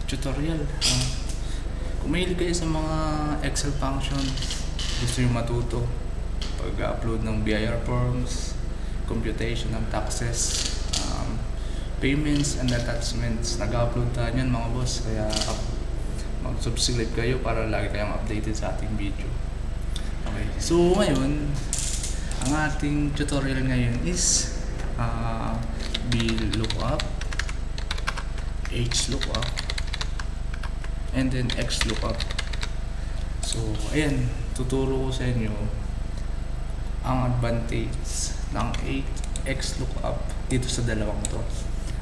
tutorial. Kung mahilig kayo sa mga Excel functions, gusto nyo matuto pag-upload ng BIR forms, computation ng taxes, payments and attachments, nag-upload tayo yan mga boss, kaya mag-subscribe kayo para lagi kayong updated sa ating video. Okay, so ngayon ang ating tutorial ngayon is VLOOKUP, HLOOKUP, and then XLOOKUP. So ayan, tuturo ko sa inyo ang advantage ng XLOOKUP dito sa dalawang to.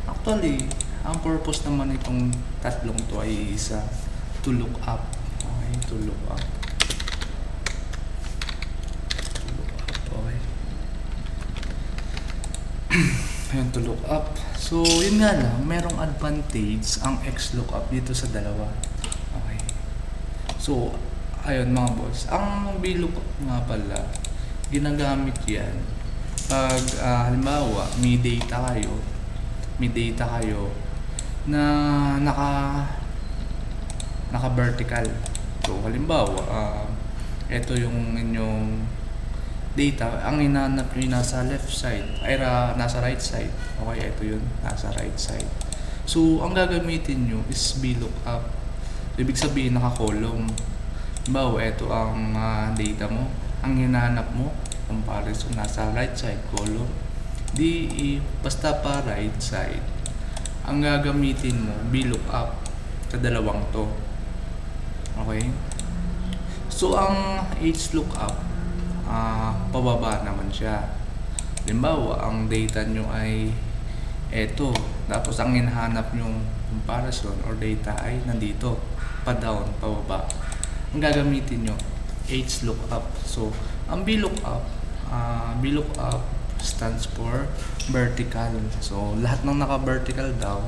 Actually, ang purpose naman itong tatlong to ay isa, to look up. Okay, to look up. Ayan, to look up. So, yun nga lang, merong advantage ang XLOOKUP dito sa dalawa. Okay. So, ayun mga boss, ang VLOOKUP nga pala, ginagamit yan pag halimbawa, may data kayo na naka-vertical. So, halimbawa, ito yung inyong data, ang hinahanap nyo nasa left side, ay nasa right side. Okay, ito yun, nasa right side. So, ang gagamitin nyo is VLOOKUP. Ibig sabihin, naka-column. Halimbawa, ito ang data mo. Ang hinahanap mo, comparison, nasa right side, column. Basta pa right side. Ang gagamitin mo, VLOOKUP sa dalawang to. Okay? So, ang HLOOKUP, pababa naman siya. Halimbawa, ang data nyo ay eto, tapos ang hinahanap nyong comparison or data ay nandito, pa down, pababa. Ang gagamitin nyo, HLOOKUP. So, ang VLOOKUP stands for vertical. So, lahat ng naka-vertical daw,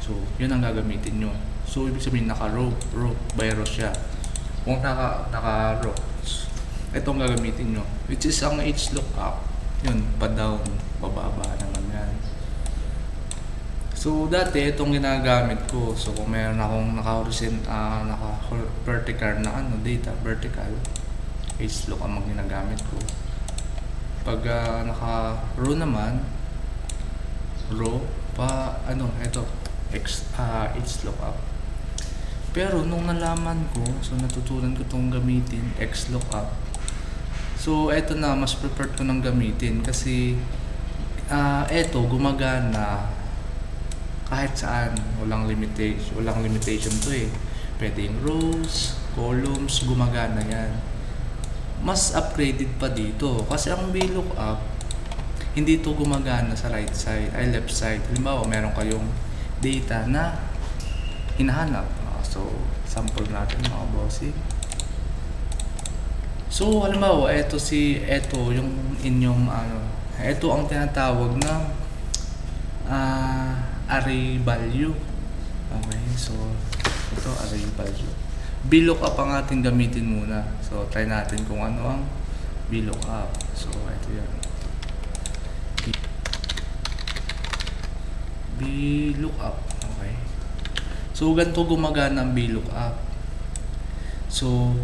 so, yun ang gagamitin nyo. So, ibig sabihin naka-row by row siya. Kung naka-row, itong gagamitin nyo, which is ang HLOOKUP, yun, pa down, bababa naman yan. So, dati itong ginagamit ko. So, kung mayroon akong naka-vertical na data, vertical, HLOOKUP ang ginagamit ko. Pag naka-row naman, row, ito, HLOOKUP. Pero nung nalaman ko, so natutunan ko itong gamitin, XLOOKUP. So, eto na, mas preferred ko nang gamitin kasi eto, gumagana kahit saan. Walang limitation to eh. Pwedeng rows, columns, gumagana yan. Mas upgraded pa dito kasi ang VLOOKUP, hindi to gumagana sa right side, ay left side. Halimbawa, meron kayong data na hinahanap. So, sample natin mga bossy. So, halimbawa, ito yung inyong ito ang tinatawag na array value. Okay, so ito array value. VLOOKUP ang ating gamitin muna. So, try natin kung ano ang VLOOKUP. So, ito yan. VLOOKUP. Okay. So, ganito gumagana ang VLOOKUP. So,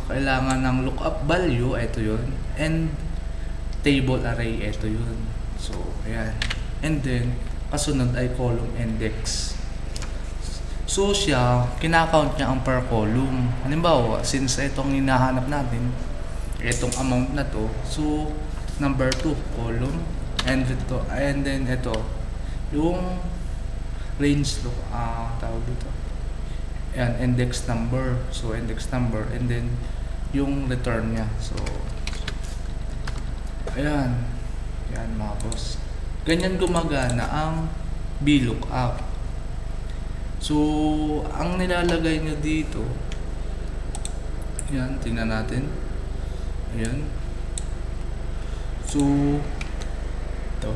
kailangan ng lookup value, ito yun. And table array, ito yun. So, ayan. And then, kasunod ay column index. So, siya, kinakount niya ang per column. Halimbawa, since itong hinahanap natin, itong amount na to, so, number 2, column. And then, ito, yung range to, tawag dito. Ayan, index number. So, index number. And then, yung return niya. So, ayan. Ayan, mga boss. Ganyan gumagana ang VLOOKUP. So, ang nilalagay nyo dito, ayan, tingnan natin. Ayan. So, ito.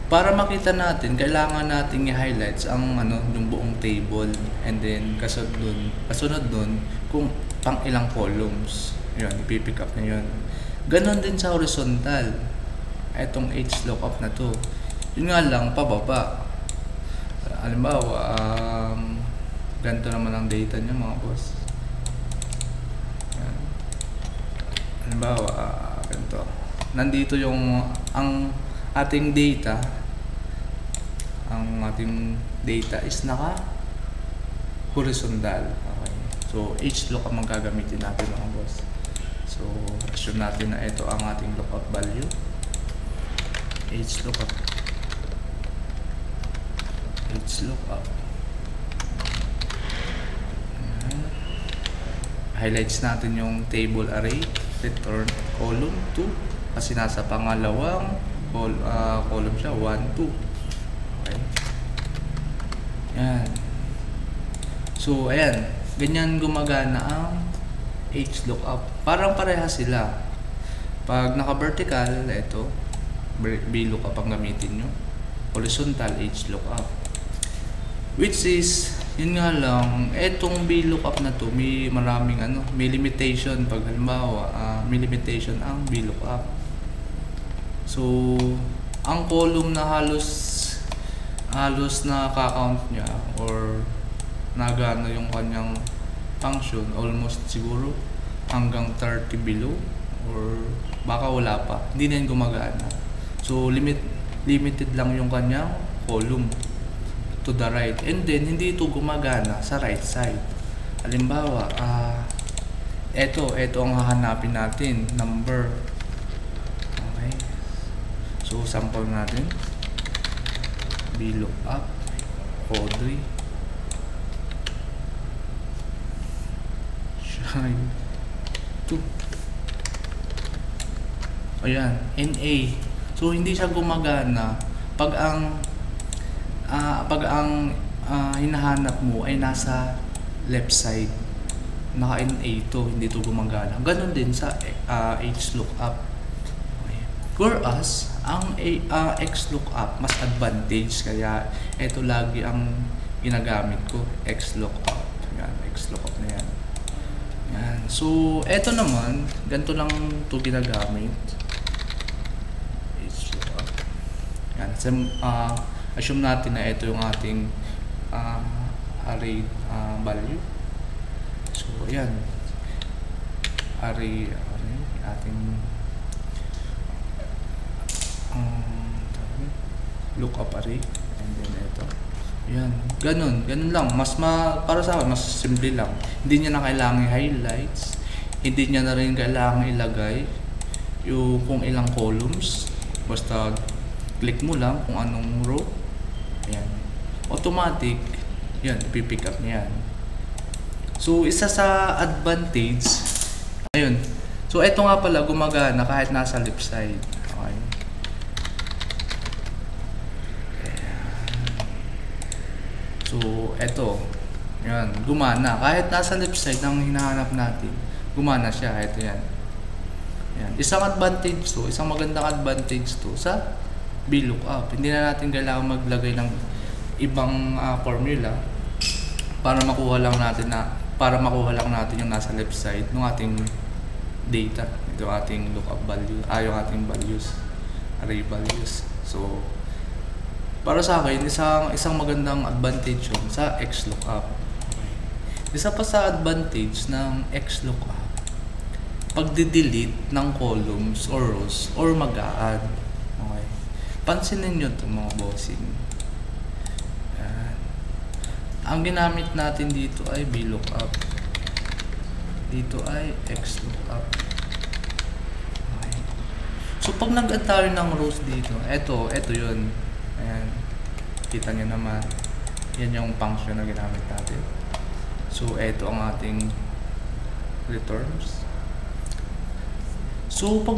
Para makita natin, kailangan nating i-highlights ang yung buong table, and then kasunod nun kung pang ilang columns. Ayun, ipipick up na yun. Ganon din sa horizontal. Itong HLOOKUP na to. Yun nga lang, pababa. Halimbawa, ganito naman ang data niya mga boss. Yan. Halimbawa, ganito. Nandito yung ang ating data. Ang ating data is naka horizontal. Okay. So, HLOOKUP ang gagamitin natin mga boss. So, assume natin na ito ang ating lookup value. HLOOKUP. HLOOKUP. Highlights natin yung table array, return column 2 kasi nasa pangalawang column siya, 1, 2. Okay. Yan. So, ayan. Ganyan gumagana ang HLOOKUP. Parang parehas sila. Pag naka-vertical, ito, VLOOKUP ang gamitin nyo. Horizontal, HLOOKUP. Which is, yun nga lang, etong VLOOKUP na to, may maraming may limitation. Pag halimbawa, may limitation ang VLOOKUP. So, ang column na halos na ka-count niya or nagano yung kanyang function, almost siguro hanggang 30 below or baka wala pa, hindi na yun gumagana. So limited lang yung kanyang column to the right, and then hindi ito gumagana sa right side. Halimbawa, eto ang hahanapin natin, number. Okay, so sample natin, VLOOKUP Audrey 2. Ayan, NA. So hindi siya gumagana pag ang hinahanap mo ay nasa left side. Naka NA to, hindi to gumagana. Ganon din sa HLOOKUP. Okay. Whereas ang XLOOKUP mas advantage, kaya ito lagi ang ginagamit ko, XLOOKUP. Yan, XLOOKUP na yan. Yan. So, eto naman, ganito lang ito ginagamit. HLOOKUP. Yan. So, assume natin na ito yung ating array value. So, yan. Array ating lookup array. And then ito. Yan. Ganun lang. Para sa akin, mas simple lang. Hindi niya na kailangan i-highlights. Hindi niya na rin kailangan ilagay yung kung ilang columns. Basta click mo lang kung anong row. Ayan. Automatic. Yan. Ipipick up niya yan. So, isa sa advantage. Ayun. So, ito nga pala gumagana kahit nasa left side. Okay. So, eto. Yan, gumana. Kahit nasa left side ng hinahanap natin, gumana siya. Ito yan. Yan. Isang advantage to, isang magandang advantage to sa VLOOKUP. Hindi na natin kailangan maglagay ng ibang formula para makuha lang natin yung nasa left side ng ating data. Ito ating lookup value, yung ating values, array values. So, para sa akin, isang magandang advantage yun sa XLOOKUP. Okay. Isa pa sa advantage ng XLOOKUP, pagde-delete ng columns or rows or mag-a-add. Okay. Pansinin nyo ito mga bossing. Yan. Ang ginamit natin dito ay VLOOKUP. Dito ay XLOOKUP. Okay. So pag nag-add tayo ng rows dito, ito yun. Ayan. Kita nyo naman. Yan yung function na ginamit natin. So, ito ang ating returns. So, pag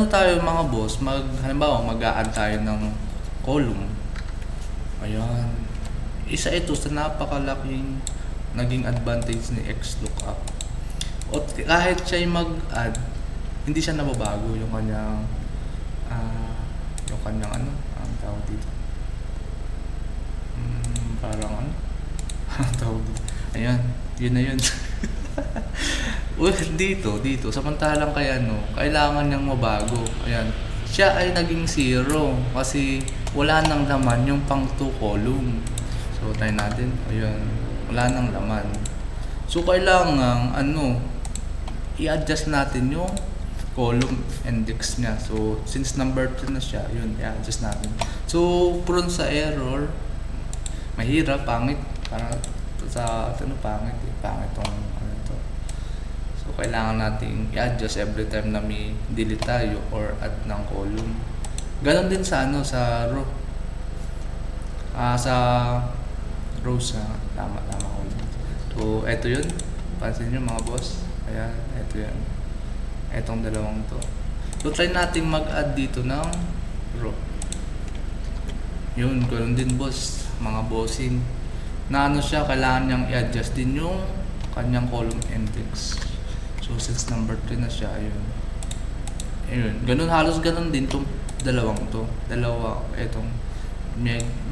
tayo mga boss, halimbawa, mag-a-add tayo ng column. Ayan. Isa ito sa napakalaking naging advantage ni XLOOKUP. O kahit siya mag-add, hindi siya nababago yung kanyang ang tawag dito. Parang tawag dito. Ayan, yun na yun. Well, dito, samantalang kailangan niyang mabago. Ayan, siya ay naging 0 kasi wala nang laman yung pang 2 column. So, So try natin. Ayun, wala nang laman. So kailangan i-adjust natin yung column index niya. So since number 2 na siya, yun, i-adjust natin. So prone sa error, mahirap, pangit, parang sa pangit tong to. So kailangan nating i-adjust every time na may delete tayo or add ng column. Ganon din sa sa row. Sa rows na tama ko. So eto yun, pansin nyo mga boss. Ayan, eto yan. Etong dalawang to. So try nating mag-add dito ng row. Yun, ganoon din boss, mga bossing. Na siya, kailangan niyang i-adjust din yung kanyang column index. So since number 3 na siya, ayun. Ganun, halos ganun din tong dalawang to. Dalawa, etong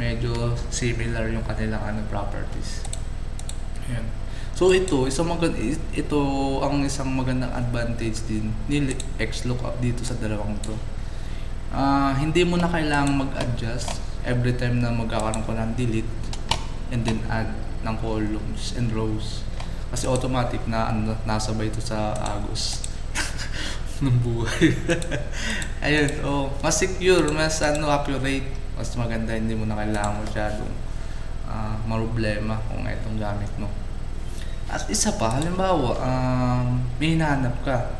medyo similar yung kanilang properties. Ayan. So ito ang isang magandang advantage din ni XLOOKUP dito sa dalawang to. Hindi mo na kailangang mag-adjust every time na magkakaroon ko ng delete and then add ng columns and rows. Kasi automatic na nasabay ito sa agos ng buhay. Ayun, mas secure, mas accurate, mas maganda, hindi mo na kailangan masyadong maroblema kung itong gamit mo. At isa pa, halimbawa, may hinahanap ka.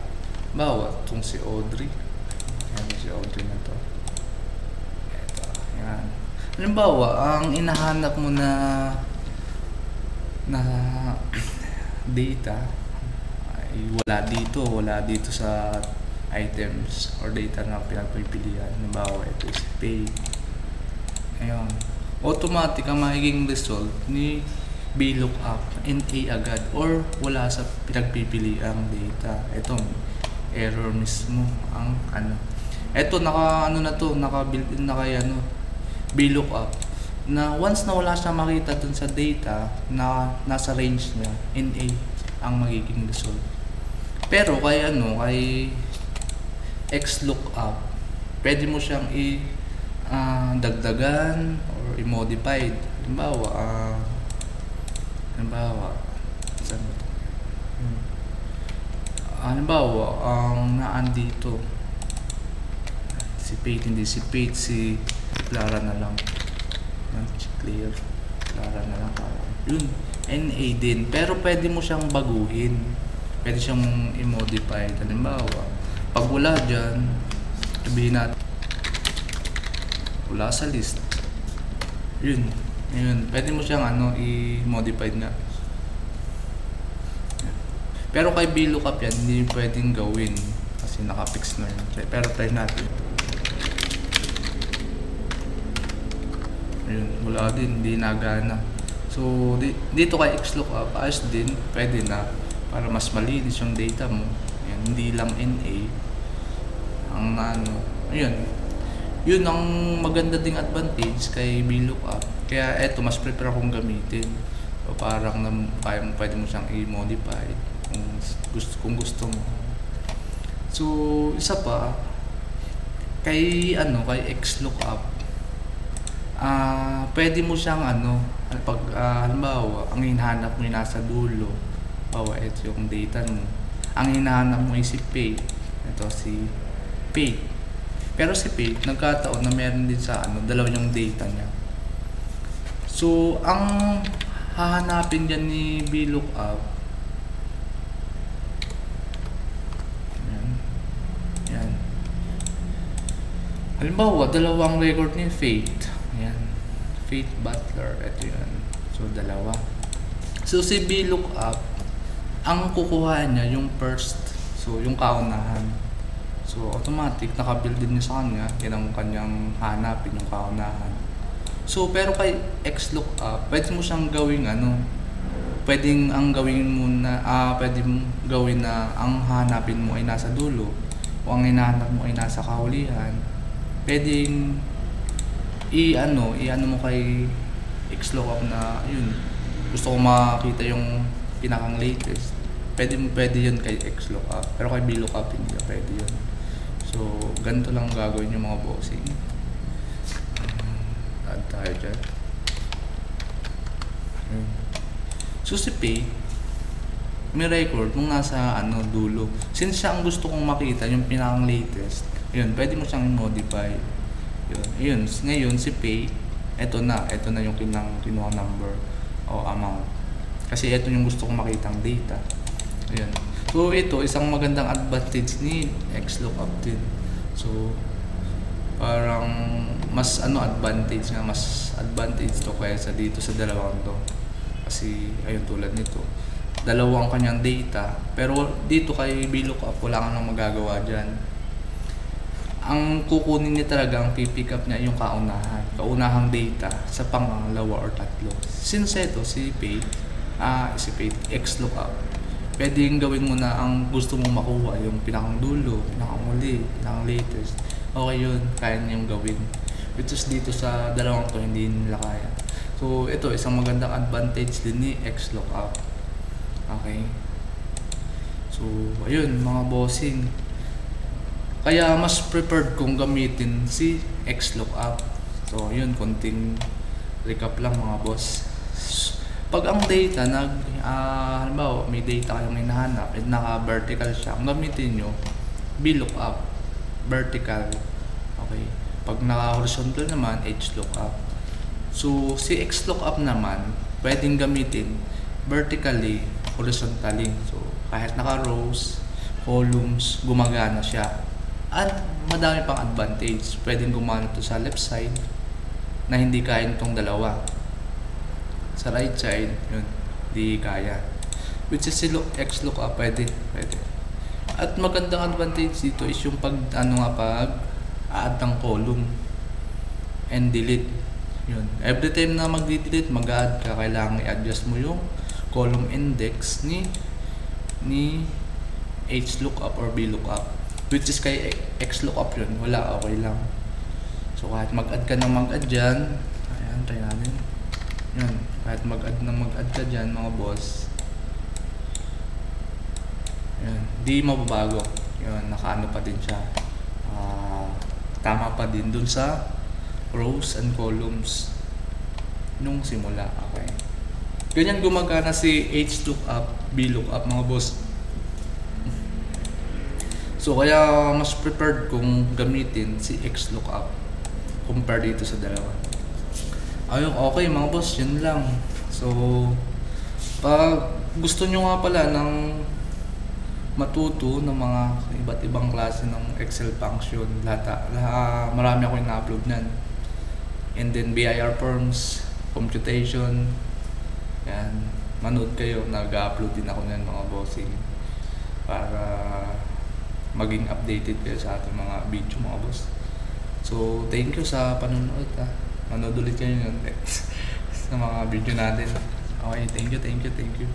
Halimbawa, itong si Audrey. Ayan, si Audrey na to. Ito, ayan. Halimbawa, ang inahanap mo na data ay wala dito sa items or data na pinagpipilian. Halimbawa, ito is pay. Ayan. Automatic ang magiging result ni VLOOKUP NA agad or wala sa pinagpipiliang data. Ito, error mismo ang Ito, naka-built-in na kay VLOOKUP na once na wala siya makita dun sa data na nasa range niya, NA ang magiging result. Pero kay XLOOKUP, pwede mo siyang dagdagan or i-modified. Halimbawa, ang naandito si Pate, hindi si Pate, si Clara na lang. Clear, Clara na lang. Yun, NA din. Pero pwede mo siyang baguhin. Pwede siyang i-modify. Halimbawa, pag wala dyan, sabihin natin, wala sa list. Yun. Pwede mo siyang i-modify nga. Pero kay VLOOKUP yan, hindi pwedeng gawin kasi nakapix na yun. Pero try natin. Ayun, wala din, hindi nagana. So dito kay XLOOKUP, ayos din, pwede na para mas malinis yung data mo. Ayan, hindi lang NA ang ayun. Yun ang maganda ding advantage kay VLOOKUP. Kaya eto, mas prefer akong gamitin. So parang pwede mo siyang i-modify kung gusto mo. So isa pa kay XLOOKUP, pwede mo siyang pag halimbawa ang hinahanap mo yung nasa dulo, ito yung data mo, ang hinahanap mo ay si Pay, ito si Pay, pero si Pay nagkataon na meron din sa dalawa yung data niya. So ang hahanapin dyan ni VLOOKUP, halimbawa, dalawang record ni Faith. Ayan. Faith Butler. Ito yun. So, dalawa. So, si VLOOKUP, ang kukuha niya yung first. So, yung kaunahan. So, automatic, nakabuild din niya sa kanya. Yan ang kanyang hanapin, yung kaunahan. So, pero kay XLOOKUP, pwede mo siyang gawing pwedeng ang gawin mo na, pwede mo gawin na ang hanapin mo ay nasa dulo o ang hinahanap mo ay nasa kahulihan. Pwedeng i-ano mo kay XLOOKUP na yun, gusto ko makita yung pinakang latest. Pwede yun kay XLOOKUP, pero kay VLOOKUP hindi pwede yun. So ganito lang gagawin yung mga bossing. Add tayo dyan. Ayun. So si Pay, may record nung nasa dulo. Since siya ang gusto kong makita, yung pinakang latest, yun, pwede mo siyang modify. Yun. Ngayon si Pay, ito na yung kinuha number o amount. Kasi ito yung gusto kong makitang data. Ayun. So ito, isang magandang advantage ni XLOOKUP din. So parang mas advantage to kaysa dito sa dalawang to. Kasi ayun, tulad nito, dalawang kanyang data, pero dito kay VLOOKUP wala kang nang magagawa dyan. Ang kukunin niya talaga, ang pipick up niya yung kaunahang data sa pangalawa or tatlo. Since ito si Pay XLOOKUP, pwedeng gawin mo na ang gusto mong makuha, yung pinakang dulo, pinakang uli, pinakang latest. Okay yun, kaya niyang gawin. Which is dito sa dalawang to, hindi nila kaya. So ito, isang magandang advantage din ni XLOOKUP. Okay. So ayun mga bossing, kaya mas preferred kong gamitin si XLOOKUP. So yun, konting recap lang mga boss. Pag ang data halimbawa may data kayong hinahanap at naka-vertical siya, ang gamitin nyo VLOOKUP, vertical. Okay. Pag naka-horizontal naman, HLOOKUP. So si XLOOKUP naman pwedeng gamitin vertically, horizontally. So kahit naka-rows, columns, gumagana siya. At madami pang advantage. Pwedeng gumana to sa left side na hindi kaya nitong dalawa. Sa right side, yun, di kaya. Which is si XLOOKUP, pwede. At magandang advantage dito is yung pag-add ng column and delete. Yun. Every time na mag-delete, mag-add ka, kailangan i-adjust mo yung column index ni HLOOKUP or VLOOKUP. Which is kay XLOOKUP yun, wala, okay lang. So kahit mag-add ka ng mag-add dyan, ayan, try natin. Yun, kahit mag-add ka dyan mga boss, yun, di mababago. Yun, nakaano pa din siya. Tama pa din dun sa rows and columns nung simula. Okay. Ganyan gumagana si HLOOKUP, VLOOKUP mga boss. So kaya mas preferred kong gamitin si XLOOKUP compare dito sa dalawa. Ayun, okay mga boss, yun lang. So pag gusto nyo nga pala ng matuto ng mga iba't ibang klase ng Excel function, marami ako ina-upload nan. And then BIR forms, computation, yan, manood kayo, nag-upload din ako nan mga bossing para maging updated kayo sa ating mga video mga boss. So thank you sa panonood. Manood ulit kayo ng sa mga video natin. Okay, thank you.